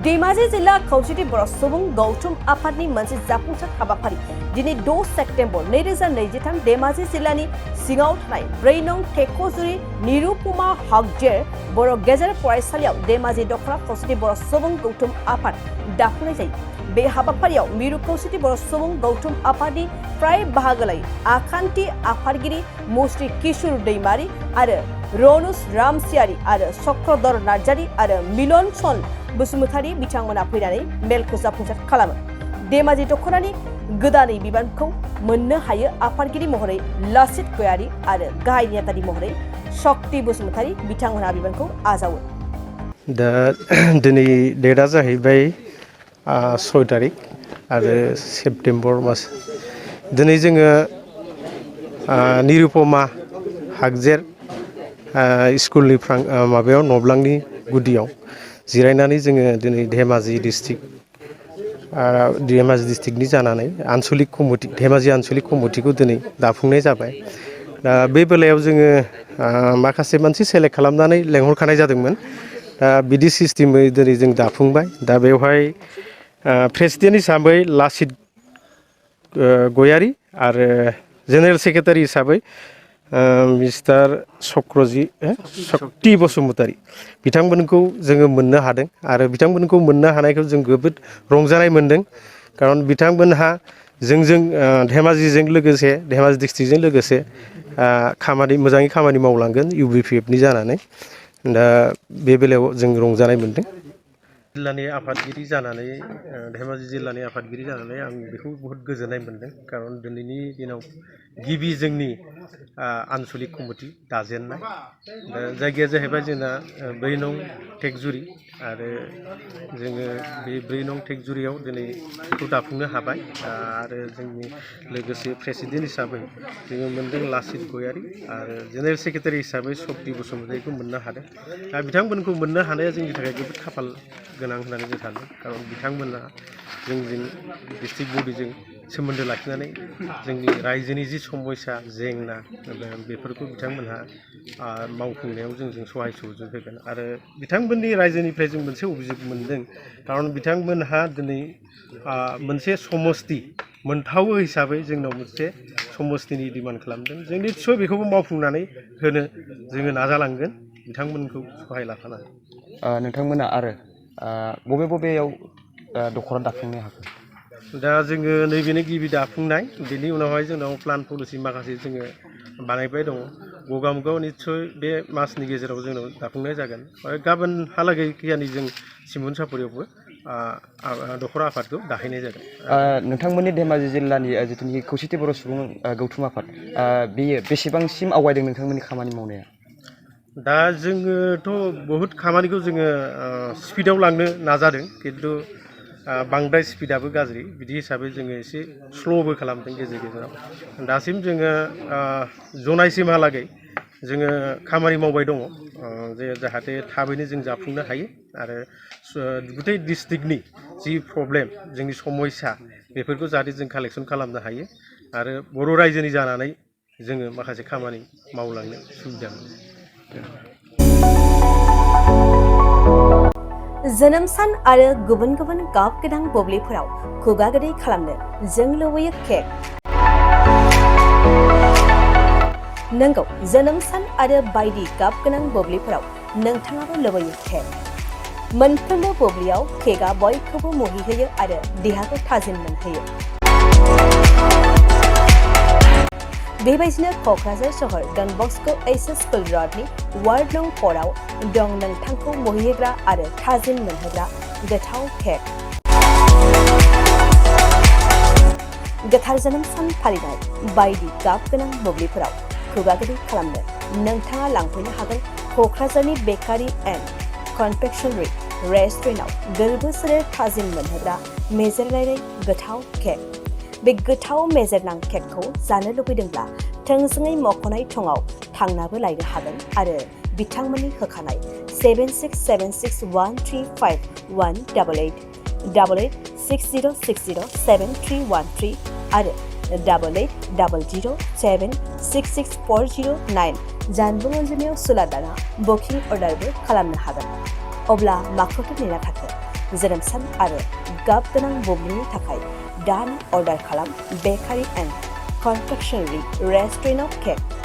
धेमाजि जिल्ला खौसेथि बर' सुबुं गौथुम आफादनि मोनसे जाफुंसार हाबाफारि दिनै 6 सेप्तेम्बर 2023 धेमाजि जिल्लानि सिङाव थानाय 4 नं टेक'जुरि निरुपमा हागजेर बर' गेजेर फरायसालियाव धेमाजि दख'रा खौसेथि बर' सुबुं गौथुम आफाद दाफुंनाय जायो। बे हाबाफारियाव मिरु खौसेथि बर' सुबुं गौथुम आफादनि फ्राय बाहागो लायो आखान्थि आफादगिरि मुस्रि किशोर दैमारि आरो रनुस रामसियारि आरो चक्रधर नार्जारि आरो मिलन सल बसुमतारि बिथांमोना फैनानै मेलखौ जाफुंसार खालामो। धेमाजि दख'रानि गोदानै बिबानखौ मोननो हायो आफादगिरि महरै लासित गयारि आरो गाहाय नेतारि महरै शक्ति बसुमतारि बिथांमोना बिबानखौ आजावो। दा दिनै डेटआ जाहैबाय 6 तारिख आरो सेप्तेम्बर मास दिनै जोङो निरुपमा हागजेर स्कुलनि माबायाव नब्लांनि गुदियाव जिरायनानै जोङो दिनै धेमाजि डिस्ट्रिक्टनि जानानै आनसलिक कमिटि धेमाजि आनसलिक कमिटिखौ दिनै दाफुंनाय जाबाय। दा बे बेलायाव जोङो माखासे मानसि सेलेक्ट खालामनानै लेंहरखानाय जादोंमोन। दा बिदि सिस्टेमै दिनै जों दाफुंबाय। दा बेवहाय प्रेसिडेन्ट हिसाबै लासित गयारि आरो जेनेरेल सेक्रेटारि हिसाबै मिस्टार शक्ति बसुमतारि बिथांमोनखौ जोङो मोननो हादों आरो बिथांमोनखौ मोननो हानायखौ जों जोबोद रंजानाय मोनदों। खारन बिथांमोनहा जोंजों धेमाजिजों लोगोसे धेमाजि डिस्ट्रिक्टजों लोगोसे मोजाङै खामानि मावलांगोन UBPFनि जानानै। दा बे बेलायाव जों रंजानाय मोनदों। जिल्लानि आफादगिरि जानानै धेमाजि जिल्लानि आफादगिरि जानानै आं बेखौ बहुद गोजोननाय मोनदों। खारन दिनैनि दिनाव गिबि जोंनि आनसलिक कमिटि दाजेननाय जायगाया जाहैबाय जोंना 4 नं टेकजुरि आरो जोङो बे 4 नं टेकजुरियाव दिनै बेखौ दाफुंनो हाबाय। आरो जोंनि लोगोसे प्रेसिडेन्ट हिसाबै जोङो मोनदों लासित गयारि आरो जेनेरेल सेक्रेटारि हिसाबै शक्ति बसुमतारिखौ मोननो हादों। दा बिथांमोनखौ मोननो हानाया जोंनि थाखाय जोबोद खाफाल गोनां होननानै जों सानो। खारन बिथांमोना जोंजों डिस्ट्रिक्ट बडिजों सोमोन्दो लाखिनानै जोंनि रायजोनि जि समस्या जेंना बेफोरखौ बिथांमोनहा मावफुंनायाव जोंजों सहाय सहयोग होगोन। आरो बिथांमोननि रायजोनिफ्राय जों मोनसे अभियोग मोनदों। खारन बिथांमोनहा दिनै मोनसे समस्ति मोनथावो हिसाबै जोंनाव मोनसे समस्तिनि डिमान्ड खालामदों। जों निस्सय बेखौबो मावफुंनानै होनो जोङो नाजालांगोन बिथांमोनखौ सहाय लाफानानै। नोंथांमोना आरो बबेयाव दख'रा दाफुंनो हाखो? दा जोङो नैबेनो गिबि दाफुंनाय। बेनि उनावहाय जोंनाव प्लान पलिसि माखासे जोङो बानायबाय दङ। गगामुगाव निस्सय बे मासनि गेजेराव जोंनाव दाफुंनाय जागोन। गाबोनहालागै खियानि जों सिमोन सापरियावबो दख'रा आफादखौ दाहैनाय जागोन। नोंथांमोननि धेमाजि जिल्लानि जिथुनिखि खौसेथि बर' सुबुं गौथुम आफाद बेयो बेसेबांसिम आवगायदों नोंथांमोननि खामानि मावनाया? दा जोङोथ' बहुद खामानिखौ जोङो स्पिडाव लांनो नाजादों। खिन्थु बांद्राय स्पिडाबो गाज्रि। बिदि हिसाबै जोङो एसे स्ल'बो खालामदों गेजेर गेजेराव। दासिम जोङो जनायसिमहालागै जोङो खामानि मावबाय दङ जे जाहाथे थाबैनो जों जाफुंनो हायो आरो गुथै डिस्ट्रिक्टनि जि प्रब्लेम जोंनि समस्या बेफोरखौ जाहाथे जों कालेक्सन खालामनो हायो आरो बर' रायजोनि जानानै जोङो माखासे खामानि मावलांनो सुबिदा मोनो। जोनोम सान आरो गुबुन गुबुन गाब गोनां बुब्लिफोराव खुगा गोदै खालामनो जों लुबैयो केक। नंगौ, जोनोम सान आरो बायदि गाब गोनां बुब्लिफोराव नोंथाङाबो लुबैयो केक। मोनफ्रोमबो बुब्लियाव केकआ बयखौबो मुहिहोयो आरो देहाखौ थाजिम मोनहोयो। बेबायदिनो क'क्राझार सहर डन बस्क' HS स्कुल र'डनि वार्ड नं 4 आव दं नोंथांखौ मुहिहोग्रा आरो थाजिम मोनहोग्रा गोथाव केक। गोथार जोनोम सान फालिनाय बायदि गाब गोनां बुब्लिफोराव खुगा गोदै खालामनो नोंथाङा लांफैनो हागोन क'क्राझारनि बेकारि एन्ड कनफेक्शनारि रेस्टुरेन्टआव गोरबो सोलेर थाजिम मोनहोग्रा मेजेरनाय गोथाव केक। बे गोथाव मेजेरनां केकखौ जानो लुबैदोंब्ला थोंजोङै मख'नाय थंआव थांनाबो लायनो हागोन आरो बिथांमोननि होखानाय 767601351888 8860607313 आरो 8800766409 जानबुं अनजिमायाव सुलादाना बुकिं अर्डारबो खालामनो हागोन। अब्ला माखौथो नेना थाखो? जोनोम सान आरो गाब गोनां बुब्लिनि थाखाय दानो अर्डार खालाम बेकारि एन्ड कनफेक्शनारि रेस्टुरेन्टआव केक